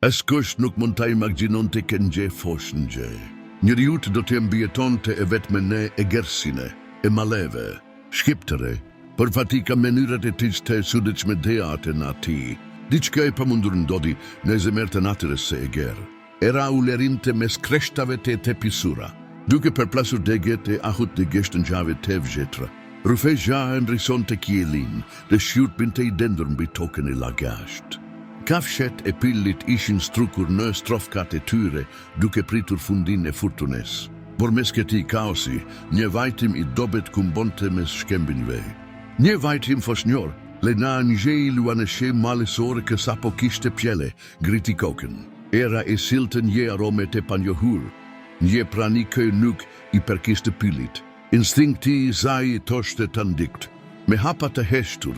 Askush nuk mund ta imagjinonte që nje foshën nje. Njeriut do të mbijetonte e vetme ne e gersine, e maleve, shqiptëre, për fatika mënyrat e tij të suditshme deate në ati. Diçka e pamundur ndodhi në zemër të natyrës së Eger. Era u lerinte mes kreshtave të tepisura, duke përplasur deget e ahut dhe geshtën gjave të vjetra. Rufe gjahen rison të kjelin dhe shjut binte i dendur mbi tokën e lagasht. Kafshet e pillit ishin strukur në strofkat e tyre duke pritur fundin e furtunes. Por mes këtij kaosi, një vajtim i dobet kumbonte mes shkembinjve. Një vajtim foshnjor, lena njëj luaneshe malesore që sapo kishte pjele, griti kokën. Era e silte një arome të panjohur, një prani kë nuk i përkiste pillit. Instinkti i zaj toshte të ndikt. Me hapa të heshtur,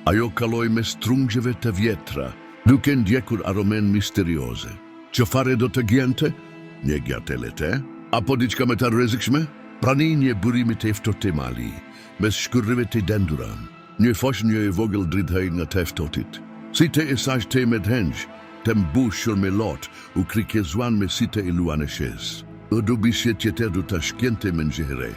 ajo kaloi me strungjeve të vjetra, duke ndjekur aromen misterioze. Çfarë do të gjente? Një gjatelete? Apo diçka më të rrezikshme? Prani një burimi të eftote mali, mes shkyrrëve të dendura. Një fosh një e vogël drithej nga teftotit. Si të esaj të me dhenj, të mbushur me lot, u krikezuan me site e luaneshes. U dubisje tjetër du të shkjente me njëhere.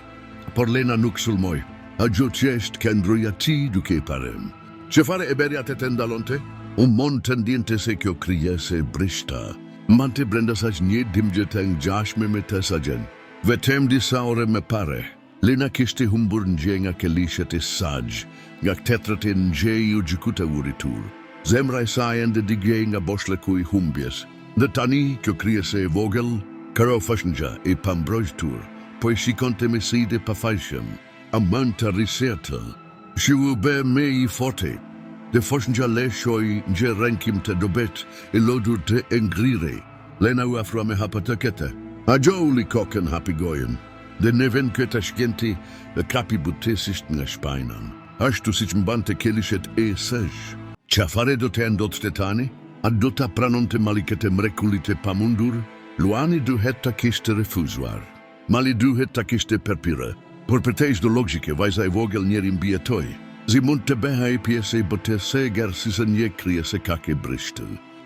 Por Lena nuk sulmoj, a gjoqesht këndruja ti duke i parem. Çfarë e berja të ndalonte? Mund të ndjente se kjo krijese brishta. Mante brenda saq një dimgje të ngjashme me të sagjen. Vetëm disa ore më pare, Lena kishte humbur ngjë nga kelishet e saj, nga tetrat e ngjej u gjykuta uritur. Zemra e saj ende digjej nga boshleku i humbjes. Dhe tani kjo krijese e vogël, karo fashngja e pambrojtur, po i shikonte me side pafajshëm, a mën të risetë. Shiu be me i forte. Dhe foshnja leshoj nje renkim të dobet e lodur të engrire. Lena u afrua me hapa të kete. A gjoli kokën hapi gojen. Dhe neven këta shkenti dhe kapi butesisht nga shpajnan. Ashtu si që mbante kelishet e sësh. Çfarë do të ndodhte të tani? A do të pranon të maliket e mrekullit e pamundur? Luani duhet të kishte refuzuar. Mali duhet të kishte përpire. Por për te ishdo logike, vajza e vogël njeri mbjetoj. Zi mund të beha e pjesë e botese garësisë një kryese kake brishtë.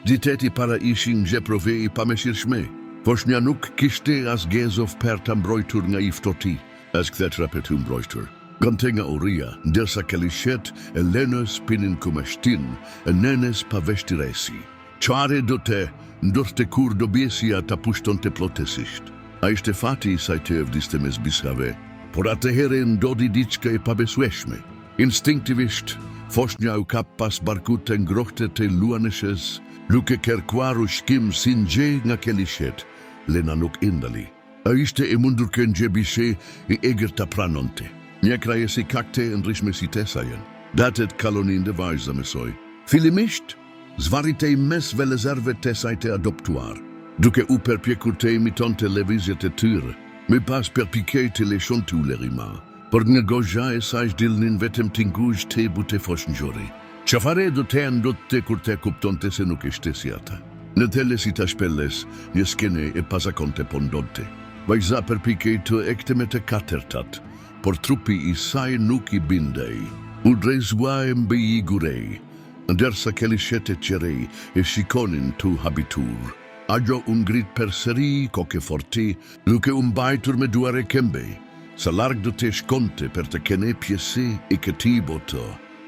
Diteti para ishin gjeprove i pameshirshme. Foshnja nuk kishte as gezov per të mbrojtur nga iftoti, as këthet rapetu mbrojtur. Gante nga uria, ndërsa kelishet e lenës pinin kumashtin, e nenes paveshtiresi. Qare do të ndorte kur do bjesia të pushton të plotesisht. A ishte fati i saj të evdiste me zbishave, por atëhere ndodi diçka e pabesueshme. Instinktivisht, foshnja u kap pas barkut të ngrohte të luaneshes, duke kërkuar u shkim si nxej nga kelishet. Lena nuk indali. A ishte e mundur që nxej bishe i eger të pranonte. Një krajesi kakte ndryshme si tesajen. Datet kalonin dhe vajza mesoj. Fillimisht, zvaritej mes velezarve tesaj të adoptuar, duke u përpjekur të imiton televizjet e tyre, me pas përpikej të leshon të ulerima. Por nga gozha e saj dilnin vetëm tinguj të bute foshnjori. Çfarë do të ndodhte kur të kuptonte se nuk ishte si ata. Në tele si të shpelles, një skene e pazakonte po ndodhte. Vajza përpikej të ekte me të katërtat, por trupi i saj nuk i bindej. U drejzua e mbi i gurej, ndërsa kelishet e qerej e shikonin të habitur. Ajo u ngrit përsëri koke forti, duke u mbajtur me duar e kembej. Sa larg do të shkonte për të kene pjesi i këtij bote.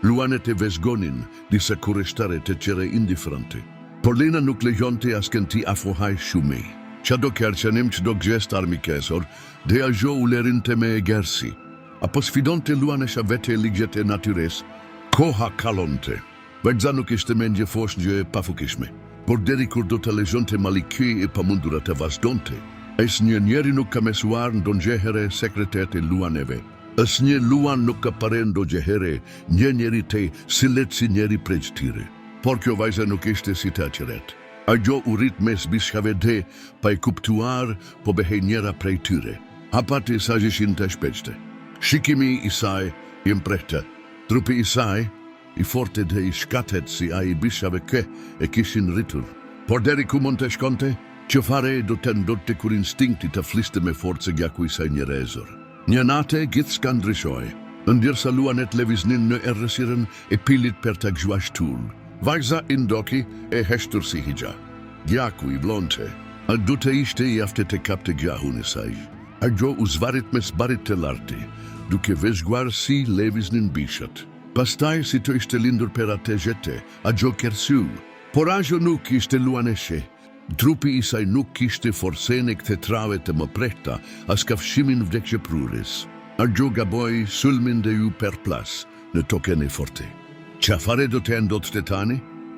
Luanet e vezgonin disa kureshtare të qere indiferente. Por Lena nuk lejonte askënti afohaj shume. Çdo kërçanim, çdo gest armikesor, dhe ajo u lerinte me e gersi. Apo sfidonte luanesha vete ligjet e natyres, koha kalonte. Vajza nuk ishte mendje foshnjë e pafukishme. Por deri kur do të lejonte maliky e pamundura të vazhdonte, asnjë njeri nuk ka mesuar ndonjëherë sekretet e luaneve. Asnjë luan nuk ka parë ndonjëherë një njeri të sillet si njeri prej tyre. Por kjo vajza nuk ishte si të qeret. Ajo u rit mes bishkave dhe pa e kuptuar po behej njëra prej tyre. Hapat e saj ishin të shpejtë. Shikimi i saj i mprehtë. Trupi i saj i forte dhe i shkatet si ai bishkave kë e kishin rritur. Por deri ku mund të shkonte? Çfarë do të ndodhte kur instinkti të fliste me forcë gjaku i saj njerëzor. Një natë gjithçka ndryshoi, ndërsa luanet lëviznin në errësirën e pilit për të gjuashtur. Vajza i ndoki e heshtur si higja. Gjaku I vlonte, a do të ishte I afte të kapte gjahun e saj. Ajo u zvarit me zbarit të larti, duke vezguar si leviznin bishat. Pastaj si të ishte lindur per atë gjete, ajo kersu, por ajo nuk ishte luaneshe. Trupi I saj nuk kishte forcene këtë trave të më prehta as kafshimin vdekje pruris. Ajo gaboj sulmin dhe ju per plas në token e forte. Qafare do të endot të tani?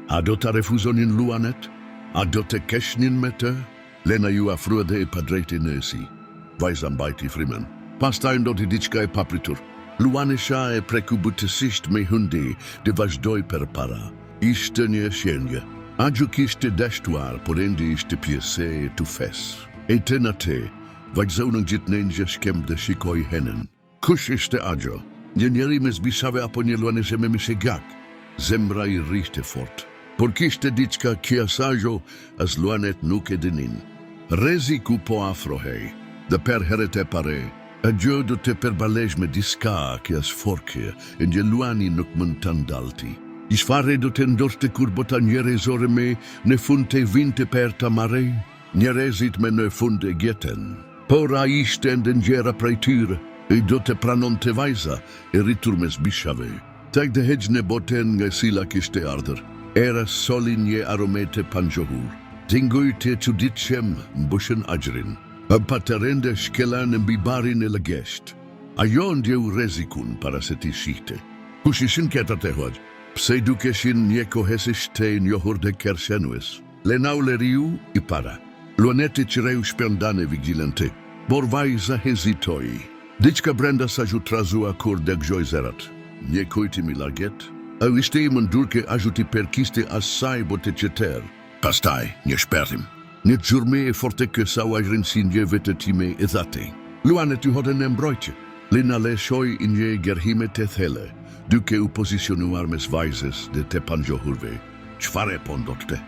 A do të refuzonin luanet? A do të keshnin me të? Lena ju afrua dhe e padrejti në esi. Vajza mbajti frimen. Pastaj ndoti diçka e papritur. Luanesha e preku butësisht me hundi dhe vazhdoj për para. Ishte një shenjë. Ajo kishte dashtuar, por endi ishte pjese e të fes. E të në te, vajzonën gjithë në një shkem dhe shikoj henen. Kush ishte ajo? Një njeri me zbisave apo një luaneshe me mishegak? Zemra I rishte fort. Por kishte diçka kia sajo, as luanet nuk e dinin. Rezi ku po afrohej, dhe per heret e pare, ajo do të perbalej me diska kia sforke, e një luani nuk mund të ndalti. I shfare do të ndorte kur bota njerëzore me në fund të vinte per të marej, njerëzit me në fund e gjeten. Por a ishte ndë njera prej tyre, e do të pranon të vajza, e rritur me zbishave. Tek dhe hegj në boten nga sila kishte ardhër, era soli një aromete panjohur. Tinguj të qudit shem mbushën ajrin, a paterende shkelan në bibarin e lëgesht. Ajo ndjeu rezikun para se ti shihte. Kush ishin ketat e hoqë? Pse dukeshin një kohesisht të njohur dhe kershenues. Lenau le riu I para. Luaneti qireu shpendane vigilante. Por vajza hezitoi. Diçka brenda sa ju trazua kur dhe gjoj zerat. Një kujtimi larget. Au ishte I mëndur ke ajuti perkiste asaj bote qeter. Pastaj, një shpertim. Një gjurme e forte kësa u ajrin si një vetë time e dhate. Luanet ju hoden e mbrojtje. Lina le shoj I një gerhime të thele, duke u pozicionuar mes vajzës dhe të panjohurve. Qfare po ndodhte?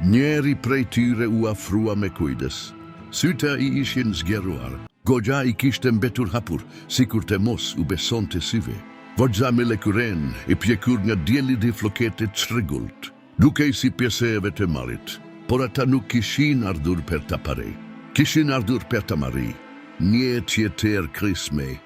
Njeri prej tyre u afrua me kujdes. Syta I ishin zgjeruar. Goxha I kishte mbetur hapur, sikur të mos u beson të syve. Vojza me lekuren e pjekur nga djeli dhe flokete çrregullt, duke I si pjeseve të marit. Por ata nuk kishin ardhur per të pare. Kishin ardhur per të mari. Një tjetër krisme,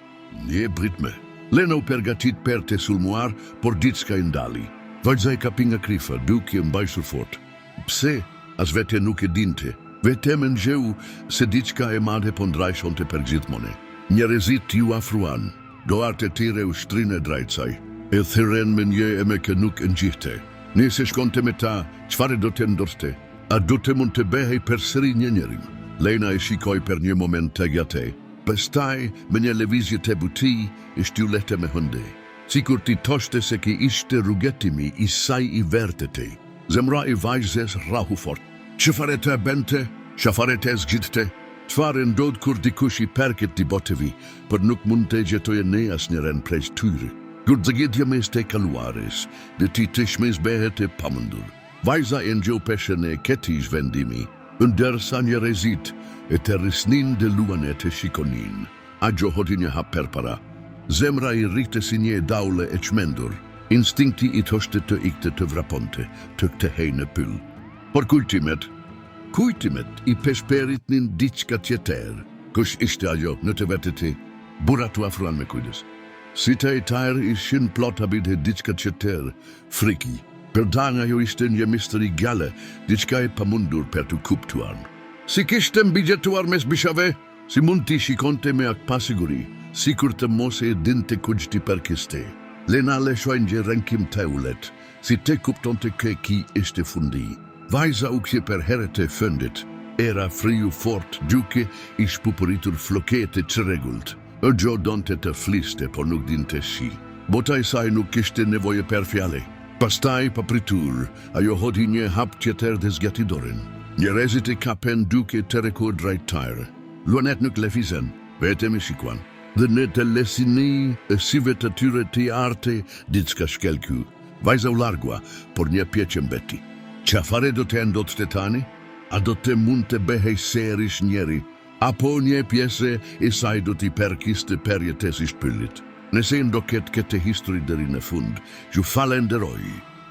një britme. Lena u pergatit per të sulmuar, por diçka I ndali. Vajza I kapi nga krifa, duke mbajsur fort. Pse, as vete nuk e dinte. Vetem në gjeu se diçka e madhe po ndrajshonte për gjithmone. Njerëzit ju afruan, doart e tire u shtrine drejtsaj, e thiren me një e me kë nuk e ngjihte. Nëse shkonte me ta, çfarë do të ndorste? A do të mund të behej përsëri një njerim? Lena e shikoj për një moment të gjate. Pastaj, me një levizje të buti, ishte u lehte me hënde. Sikur ti toshte se ki ishte rrugetimi I saj I vertete. Zemra I vajzes rahu fort. Qëfare të bente, qëfare të zgjidhte, çfarë ndodh kur dikush I perket ti botevi, për nuk mund të gjetoje ne as njëren prej tyre. Kur zgjidhja mes të kaluares, dhe ti të shmes behet e pamundur. Vajza e ngjeu peshen e këtij zhvendimi, ndërsa njerëzit e të rrisnin dhe luanet e shikonin. Ajo hoti një hap per para. Zemra I rrite si një daule e çmendur. Instinkti I thoshte të ikte të vraponte, të kthehej në pyll. Por kujtimet I peshperit nin diçka tjetër. Kush ishte ajo në të veteti? Burat u afruan me kujdes. Si të e tajrë ishin plot habite diçka tjetër, friki. Per danga jo ishte një misteri gjale, diçka e pamundur per të kuptuar. Si kishte mbigjetuar mes bishave, si mund t'i shikonte me ak pasiguri, sikur të mos e dinte kuç t'i perkiste. Lena le shojnë gjë rënkim të ulet, si te kuptonte ke ki ishte fundi. Vajza u kje per heret e fundit, era friu fort, duke I shpupuritur flokete çrregullt. Ajo donte të fliste, por nuk dinte shi. Bota I saj nuk kishte nevoje per fjale. Pastaj papritur, ajo hodi një hap tjetër dhe zgjati dorën. Njerëzit e kapen duke të rekur drejt tajrë. Luanet nuk lefizen, vetëm e shikuan. Dhe në të lesini e sive të tyre të arte diçka shkelku. Vajza u largua, por një pjeqe mbeti. Qafare do të ndodhte të tani? A do të mund të behej serish njeri? Apo një pjese e saj do t'i perkiste perjetesisht pyllit? Nëse ndoket këtë histori deri në fund, ju falenderoj.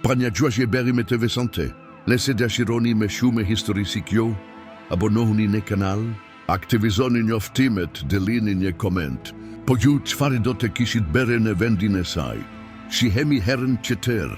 Pa një gjuash e beri me të vesante. Nëse dëshironi me shumë histori si kjo, abonohuni në kanal, aktivizoni njoftimet dhe lini një koment. Po ju çfarë do të kishit bërë në vendin e saj? Shihemi herën tjetër.